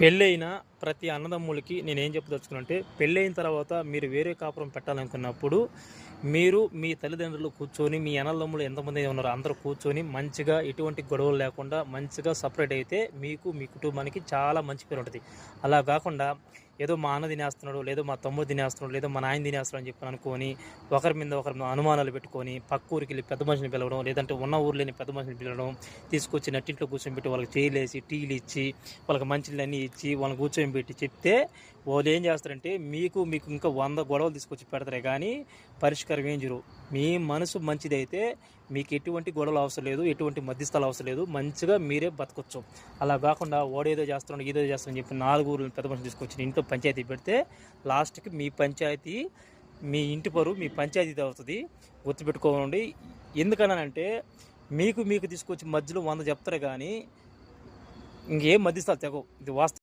పెళ్ళైన ప్రతి అన్నదమ్ములకి నేనేం చెప్పదలుచుకున్నానంటే, పెళ్ళైన తర్వాత మీరు వేరే కాపురం పెట్టాలనుకున్నప్పుడు, మీరు మీ తల్లిదండ్రులు కూర్చొని, మీ అన్నదమ్ములు ఎంతమంది ఉన్నారో అందరూ కూర్చొని మంచిగా ఎటువంటి గొడవలు లేకుండా మంచిగా సపరేట్ అయితే మీకు, మీ కుటుంబానికి చాలా మంచి పేరుంటది. అలా గాకుండా ఏదో మా అన్న తినేస్తున్నాడు, లేదో మా తమ్ముడు తినేస్తున్నాడు, లేదో మా నాయన తినేస్తున్నాడు అని చెప్పి అనుకోని, ఒకరి మీద ఒకరి అనుమానాలు పెట్టుకొని, పక్క ఊరికెళ్ళి పెద్ద మనిషిని పిలవడం, లేదంటే ఉన్న ఊర్లోని పెద్ద మనిషిని పిలవడం, తీసుకొచ్చి నట్టింట్లో కూర్చొనిపెట్టి వాళ్ళకి చైర్లేసి, టీలు ఇచ్చి, వాళ్ళకి మంచినీళ్ళన్నీ ఇచ్చి, వాళ్ళని కూర్చొనిపెట్టి చెప్తే వాళ్ళు ఏం చేస్తారంటే మీకు ఇంకా 100 గొడవలు తీసుకొచ్చి పెడతారే కానీ పరిష్కారం ఏం జరగవు. మీ మనసు మంచిదైతే మీకు ఎటువంటి గొడవలు అవసరం లేదు, ఎటువంటి మధ్యస్థాలు అవసరం లేదు, మంచిగా మీరే బతకొచ్చు. అలా కాకుండా ఓడేదో చేస్తున్నాడు, ఏదో చేస్తాడని చెప్పి 4 ఊర్లను పెద్ద మనిషి తీసుకొచ్చి ఇంట్లో పంచాయతీ పెడితే లాస్ట్కి మీ పంచాయతీ, మీ ఇంటి పరువు మీ పంచాయతీ అవుతుంది. గుర్తుపెట్టుకోండి. ఎందుకనంటే మీకు తీసుకొచ్చి మధ్యలో 100 చెప్తారు కానీ ఇంకేం మధ్యస్థాలు తెగవు. ఇది వాస్తవం.